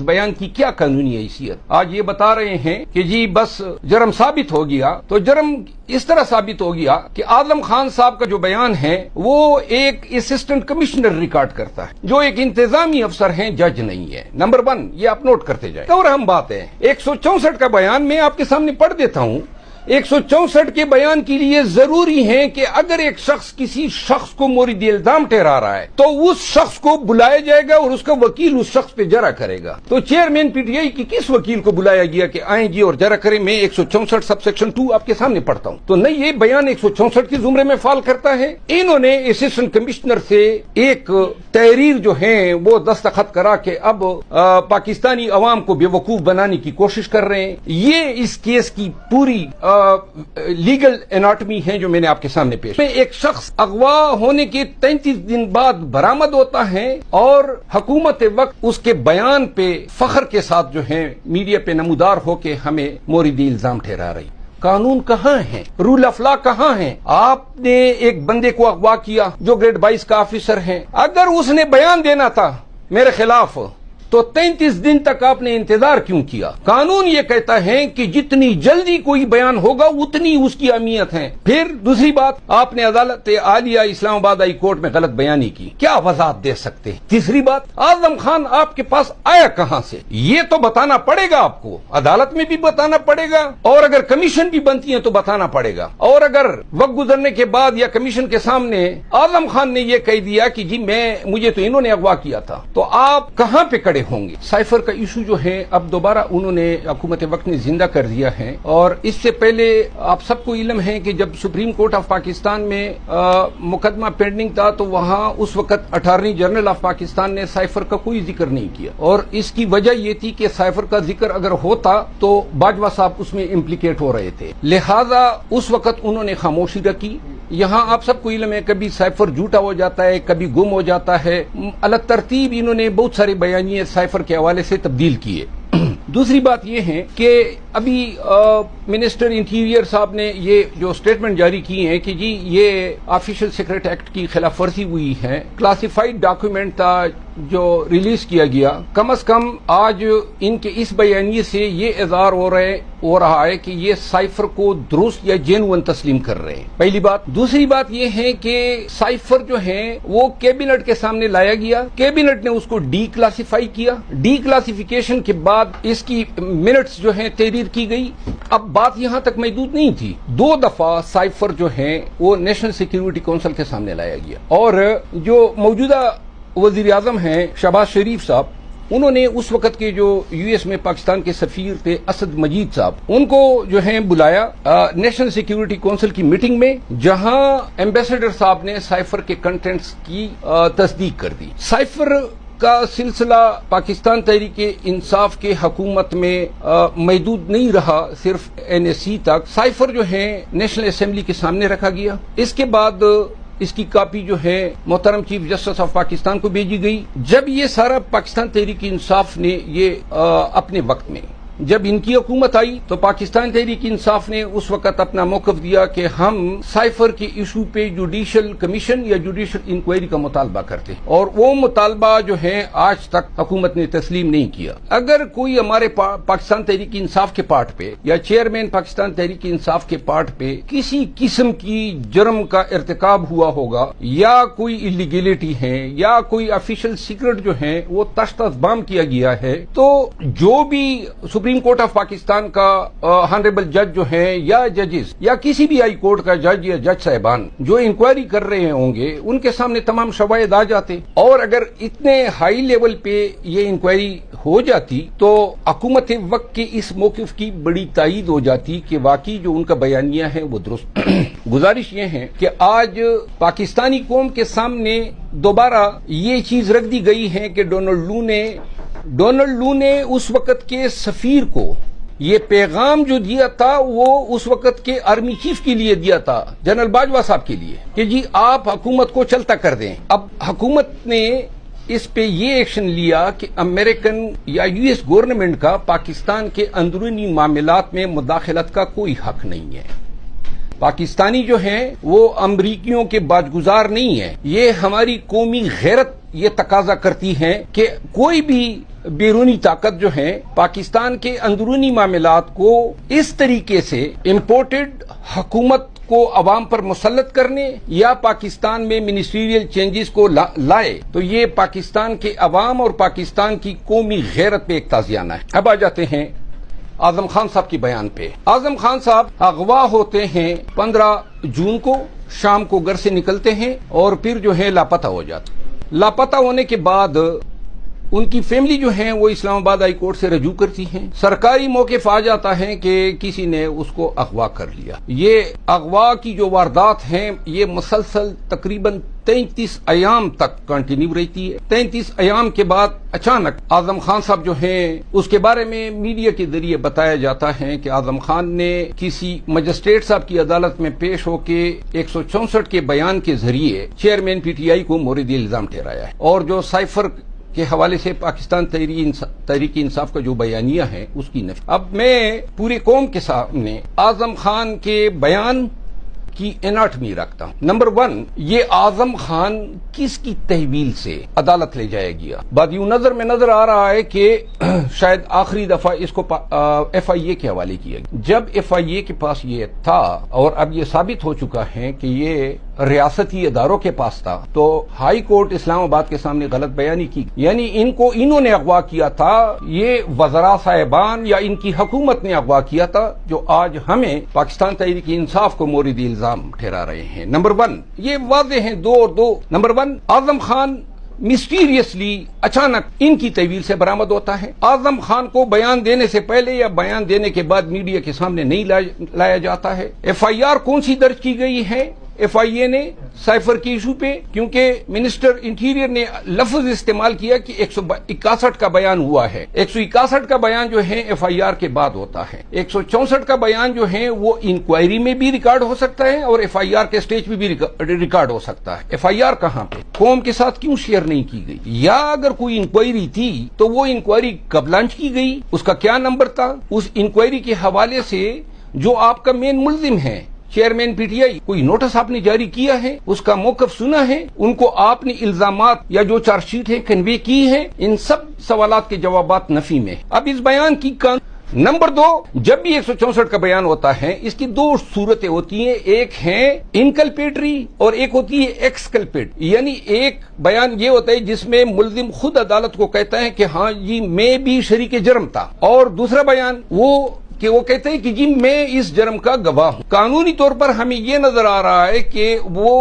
بیان کی کیا قانونی حیثیت؟ آج یہ بتا رہے ہیں کہ جی بس جرم ثابت ہو گیا، تو جرم اس طرح ثابت ہو گیا کہ عادل خان صاحب کا جو بیان ہے وہ ایک اسسٹنٹ کمشنر ریکارڈ کرتا ہے جو ایک انتظامی افسر ہیں، جج نہیں ہے۔ نمبر 1 یہ آپ نوٹ کرتے جائیں۔ اور ہم بات ہے 164 کا بیان میں آپ کے سامنے پڑھ دیتا ہوں۔ 164 کے بیان کے لیے ضروری ہے کہ اگر ایک شخص کسی شخص کو مورد الزام ٹھہرا رہا ہے تو اس شخص کو بلایا جائے گا اور اس کا وکیل اس شخص پہ جرا کرے گا۔ تو چیئرمین پی ٹی آئی کی کس وکیل کو بلایا گیا کہ آئیں جی اور جرا کریں؟ میں 164 سب سیکشن 2 آپ کے سامنے پڑھتا ہوں۔ تو نہیں، یہ بیان 164 کے زمرے میں فال کرتا ہے۔ انہوں نے اسسٹنٹ کمشنر سے ایک تحریر جو ہے وہ دستخط کرا کہ اب پاکستانی عوام کو بے وقوف بنانے کی کوشش کر رہے ہیں۔ یہ اس کیس کی پوری لیگل اناٹمی ہے جو میں نے آپ کے سامنے پیش۔ ایک شخص اغوا ہونے کے 33 دن بعد برآمد ہوتا ہے اور حکومت وقت اس کے بیان پہ فخر کے ساتھ جو ہے میڈیا پہ نمودار ہو کے ہمیں مورد الزام ٹھہرا رہی۔ قانون کہاں ہے؟ رول آف لا کہاں ہے؟ آپ نے ایک بندے کو اغوا کیا جو گریڈ 22 کا آفیسر ہے، اگر اس نے بیان دینا تھا میرے خلاف تو 33 دن تک آپ نے انتظار کیوں کیا؟ قانون یہ کہتا ہے کہ جتنی جلدی کوئی بیان ہوگا اتنی اس کی اہمیت ہے۔ پھر دوسری بات، آپ نے عدالت عالیہ اسلام آباد ہائی کورٹ میں غلط بیانی کی، کیا وضاحت دے سکتے ہیں؟ تیسری بات، اعظم خان آپ کے پاس آیا کہاں سے؟ یہ تو بتانا پڑے گا آپ کو، عدالت میں بھی بتانا پڑے گا، اور اگر کمیشن بھی بنتی ہے تو بتانا پڑے گا۔ اور اگر وقت گزرنے کے بعد یا کمیشن کے سامنے اعظم خان نے یہ کہہ دیا کہ جی مجھے تو انہوں نے اغوا کیا تھا، تو آپ کہاں پہ کڑے ہوں گے؟ سائفر کا ایشو جو ہے اب دوبارہ انہوں نے حکومت وقت نے زندہ کر دیا ہے، اور اس سے پہلے آپ سب کو علم ہے کہ جب سپریم کورٹ آف پاکستان میں مقدمہ پینڈنگ تھا تو وہاں اس وقت اٹارنی جنرل آف پاکستان نے سائفر کا کوئی ذکر نہیں کیا، اور اس کی وجہ یہ تھی کہ سائفر کا ذکر اگر ہوتا تو باجوہ صاحب اس میں امپلیکیٹ ہو رہے تھے، لہذا اس وقت انہوں نے خاموشی رکھی۔ یہاں آپ سب کو علم ہے کبھی سائفر جھوٹا ہو جاتا ہے، کبھی گم ہو جاتا ہے، الگ ترتیب انہوں نے بہت سارے بیانیے سائفر کے حوالے سے تبدیل کیے۔ دوسری بات یہ ہے کہ ابھی منسٹر انٹیریئر صاحب نے یہ جو سٹیٹمنٹ جاری کی ہے کہ جی یہ آفیشل سیکرٹ ایکٹ کی خلاف ورزی ہوئی ہے، کلاسیفائڈ ڈاکیومنٹ تھا جو ریلیز کیا گیا، کم از کم آج ان کے اس بیانیے سے یہ اظہار ہو رہا ہے کہ یہ سائفر کو درست یا جینوئن تسلیم کر رہے ہیں، پہلی بات۔ دوسری بات یہ ہے کہ سائفر جو ہے وہ کیبنٹ کے سامنے لایا گیا، کیبنٹ نے اس کو ڈی کلاسیفائی کیا، ڈی کلاسیفیکیشن کے بعد اس کی منٹس جو ہیں تحریر کی گئی۔ اب بات یہاں تک محدود نہیں تھی، 2 دفعہ سائفر جو ہے وہ نیشنل سیکیورٹی کونسل کے سامنے لایا گیا، اور جو موجودہ وزیر اعظم ہیں شہباز شریف صاحب، انہوں نے اس وقت کے جو یو ایس میں پاکستان کے سفیر تھے اسد مجید صاحب، ان کو جو ہے بلایا نیشنل سیکیورٹی کونسل کی میٹنگ میں، جہاں ایمبیسڈر صاحب نے سائفر کے کنٹینٹس کی تصدیق کر دی۔ سائفر کا سلسلہ پاکستان تحریک انصاف کے حکومت میں محدود نہیں رہا صرف NSC تک، سائفر جو ہے نیشنل اسمبلی کے سامنے رکھا گیا، اس کے بعد اس کی کاپی جو ہے محترم چیف جسٹس آف پاکستان کو بھیجی گئی۔ جب یہ سارا پاکستان تحریک انصاف نے یہ اپنے وقت میں جب ان کی حکومت آئی تو پاکستان تحریک انصاف نے اس وقت اپنا موقف دیا کہ ہم سائفر کے ایشو پہ جوڈیشل کمیشن یا جوڈیشل انکوائری کا مطالبہ کرتے ہیں، اور وہ مطالبہ جو ہے آج تک حکومت نے تسلیم نہیں کیا۔ اگر کوئی ہمارے پاکستان تحریک انصاف کے پارٹ پہ یا چیئرمین پاکستان تحریک انصاف کے پارٹ پہ کسی قسم کی جرم کا ارتکاب ہوا ہوگا، یا کوئی اللیگیلٹی ہے، یا کوئی آفیشل سیکرٹ جو ہے وہ تشت بام کیا گیا ہے، تو جو بھی سپریم کورٹ آف پاکستان کا ہانریبل جج جو ہے یا ججز یا کسی بھی ہائی کورٹ کا جج یا جج صاحبان جو انکوائری کر رہے ہوں گے، ان کے سامنے تمام شواہد آ جاتے، اور اگر اتنے ہائی لیول پہ یہ انکوائری ہو جاتی تو حکومت وقت کے اس موقف کی بڑی تائید ہو جاتی کہ واقعی جو ان کا بیانیہ ہے وہ درست۔ گزارش یہ ہے کہ آج پاکستانی قوم کے سامنے دوبارہ یہ چیز رکھ دی گئی ہے کہ ڈونلڈ لو نے اس وقت کے سفیر کو یہ پیغام جو دیا تھا وہ اس وقت کے آرمی چیف کے لیے دیا تھا، جنرل باجوہ صاحب کے لیے، کہ جی آپ حکومت کو چلتا کر دیں۔ اب حکومت نے اس پہ یہ ایکشن لیا کہ امریکن یا یو ایس گورنمنٹ کا پاکستان کے اندرونی معاملات میں مداخلت کا کوئی حق نہیں ہے۔ پاکستانی جو ہیں وہ امریکیوں کے باجگزار نہیں ہیں، یہ ہماری قومی غیرت یہ تقاضا کرتی ہے کہ کوئی بھی بیرونی طاقت جو ہیں پاکستان کے اندرونی معاملات کو اس طریقے سے امپورٹڈ حکومت کو عوام پر مسلط کرنے یا پاکستان میں منسٹریل چینجز کو لائے تو یہ پاکستان کے عوام اور پاکستان کی قومی غیرت پہ ایک تازیانہ ہے۔ اب آ جاتے ہیں اعظم خان صاحب کی بیان پہ۔ اعظم خان صاحب اغوا ہوتے ہیں 15 جون کو، شام کو گھر سے نکلتے ہیں اور پھر جو ہے لاپتہ ہو جاتے۔ لاپتہ ہونے کے بعد ان کی فیملی جو ہیں وہ اسلام آباد ہائی کورٹ سے رجوع کرتی ہیں۔ سرکاری موقف آ جاتا ہے کہ کسی نے اس کو اغوا کر لیا۔ یہ اغوا کی جو واردات ہیں یہ مسلسل تقریباً 33 ایام تک کنٹینیو رہتی ہے۔ 33 ایام کے بعد اچانک اعظم خان صاحب جو ہیں اس کے بارے میں میڈیا کے ذریعے بتایا جاتا ہے کہ اعظم خان نے کسی مجسٹریٹ صاحب کی عدالت میں پیش ہو کے 164 کے بیان کے ذریعے چیئرمین پی ٹی آئی کو مورد الزام ٹھہرایا ہے، اور جو سائفر کے حوالے سے پاکستان تحریک انصاف کا جو بیانیہ ہے اس کی نفی۔ اب میں پوری قوم کے سامنے اعظم خان کے بیان کی اناٹمی رکھتا ہوں۔ نمبر 1، یہ اعظم خان کس کی تحویل سے عدالت لے جایا گیا؟ بادیو نظر میں نظر آ رہا ہے کہ شاید آخری دفعہ اس کو ایف آئی اے کے حوالے کیا گیا۔ جب ایف آئی اے کے پاس یہ تھا اور اب یہ ثابت ہو چکا ہے کہ یہ ریاستی اداروں کے پاس تھا تو ہائی کورٹ اسلام آباد کے سامنے غلط بیانی کی، یعنی انہوں نے اغوا کیا تھا، یہ وزراء صاحبان یا ان کی حکومت نے اغوا کیا تھا جو آج ہمیں پاکستان تحریک انصاف کو مورد الزام ٹھہرا رہے ہیں۔ نمبر 1، یہ واضح ہیں 2 اور 2۔ نمبر 1، اعظم خان مسٹیریسلی اچانک ان کی تحویل سے برآمد ہوتا ہے۔ اعظم خان کو بیان دینے سے پہلے یا بیان دینے کے بعد میڈیا کے سامنے نہیں لایا جاتا ہے۔ ایف آئی آر کون سی درج کی گئی ہے ایف آئی اے نے سائفر کے ایشو پہ؟ کیونکہ منسٹر انٹیریئر نے لفظ استعمال کیا کہ 161 کا بیان ہوا ہے۔ 161 کا بیان جو ہے ایف آئی آر کے بعد ہوتا ہے۔ 164 کا بیان جو ہے وہ انکوائری میں بھی ریکارڈ ہو سکتا ہے اور ایف آئی آر کے سٹیج پہ بھی ریکارڈ ہو سکتا ہے۔ ایف آئی آر کہاں پہ قوم کے ساتھ کیوں شیئر نہیں کی گئی؟ یا اگر کوئی انکوائری تھی تو وہ انکوائری کب لانچ کی گئی؟ اس کا کیا نمبر تھا؟ اس انکوائری کے حوالے سے جو آپ کا مین ملزم ہے چیئرمین پی ٹی آئی، کوئی نوٹس آپ نے جاری کیا ہے؟ اس کا موقف سنا ہے؟ ان کو آپ نے الزامات یا جو چارج شیٹ ہے کنوے کی ہے؟ ان سب سوالات کے جوابات نفی میں۔ اب اس بیان کی نمبر 2، جب بھی 164 کا بیان ہوتا ہے اس کی 2 صورتیں ہوتی ہیں، ایک ہے انکلپیٹری اور ایک ہوتی ہے ایکسکلپیٹ، یعنی ایک بیان یہ ہوتا ہے جس میں ملزم خود عدالت کو کہتا ہے کہ ہاں جی میں بھی شریک جرم تھا، اور دوسرا بیان وہ کہتے ہیں کہ جی میں اس جرم کا گواہ ہوں۔ قانونی طور پر ہمیں یہ نظر آ رہا ہے کہ وہ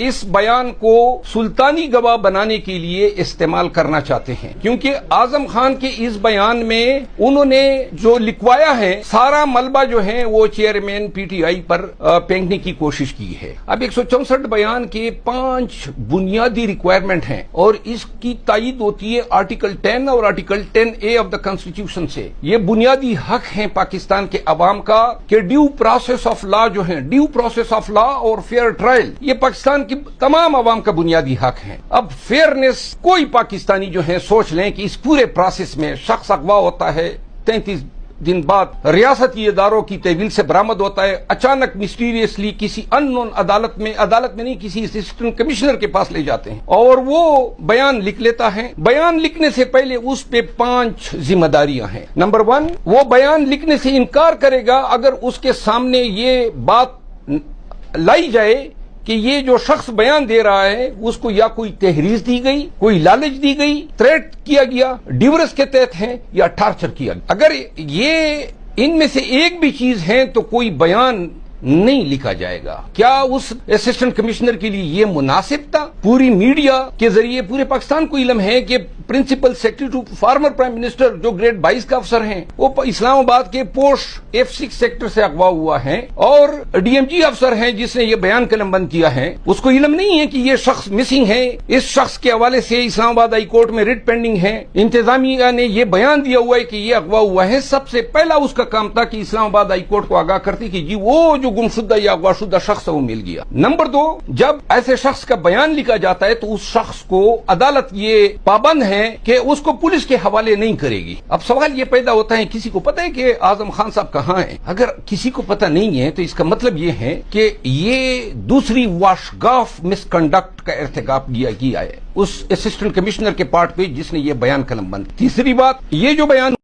اس بیان کو سلطانی گواہ بنانے کے لیے استعمال کرنا چاہتے ہیں، کیونکہ اعظم خان کے اس بیان میں انہوں نے جو لکھوایا ہے سارا ملبہ جو ہے وہ چیئرمین پی ٹی آئی پر پھینکنے کی کوشش کی ہے۔ اب 164 بیان کے 5 بنیادی ریکوائرمنٹ ہیں اور اس کی تائید ہوتی ہے آرٹیکل 10 اور article 10A of the constitution سے۔ یہ بنیادی حق ہیں پاکستان کے عوام کا کہ ڈیو پروسیس آف لا جو ہے، ڈیو پروسیس آف لا اور فیئر ٹرائل، یہ پاکستان کی تمام عوام کا بنیادی حق ہے۔ اب فیئرنیس، کوئی پاکستانی جو ہے سوچ لیں کہ اس پورے پروسیس میں شخص اغوا ہوتا ہے، 33 دن بعد ریاستی اداروں کی تحویل سے برآمد ہوتا ہے، اچانک مسٹیریسلی کسی ان نون عدالت میں نہیں کسی اسسٹنٹ کمشنر کے پاس لے جاتے ہیں اور وہ بیان لکھ لیتا ہے۔ بیان لکھنے سے پہلے اس پہ 5 ذمہ داریاں ہیں۔ نمبر 1، وہ بیان لکھنے سے انکار کرے گا اگر اس کے سامنے یہ بات لائی جائے کہ یہ جو شخص بیان دے رہا ہے اس کو یا کوئی تحریض دی گئی، کوئی لالچ دی گئی، تھریٹ کیا گیا، ڈیورس کے تحت ہے یا ٹارچر کیا گیا۔ اگر یہ ان میں سے ایک بھی چیز ہے تو کوئی بیان نہیں لکھا جائے گا۔ کیا اس اسسٹنٹ کمشنر کے لیے یہ مناسب تھا؟ پوری میڈیا کے ذریعے پورے پاکستان کو علم ہے کہ principal secretary to former prime minister جو گریڈ 22 کا افسر ہیں وہ اسلام آباد کے پوسٹ F6 سیکٹر سے اغوا ہوا ہے، اور ڈی ایم جی افسر ہیں جس نے یہ بیان قلم بند کیا ہے، اس کو علم نہیں ہے کہ یہ شخص مسنگ ہے۔ اس شخص کے حوالے سے اسلام آباد ہائی کورٹ میں ریٹ پینڈنگ ہے، انتظامیہ نے یہ بیان دیا ہوا ہے کہ یہ اغوا ہوا ہے۔ سب سے پہلا اس کا کام تھا کہ اسلام آباد ہائی کورٹ کو آگاہ کرتی کہ جی وہ جو گمشدہ یا اغوا شدہ شخص ہے وہ مل گیا۔ نمبر 2، جب ایسے شخص کا بیان لکھا جاتا ہے تو اس شخص کو عدالت یہ پابند ہے ہیں کہ اس کو پولیس کے حوالے نہیں کرے گی. اب سوال یہ پیدا ہوتا ہے کسی کو پتہ ہے کہ اعظم خان صاحب کہاں ہیں؟ اگر کسی کو پتہ نہیں ہے تو اس کا مطلب یہ ہے کہ یہ دوسری واشگاف مس کنڈکٹ کا ارتکاب کیا ہے اس اسسٹنٹ کمشنر کے پارٹ پہ جس نے یہ بیان قلم بند. تیسری بات، یہ جو بیان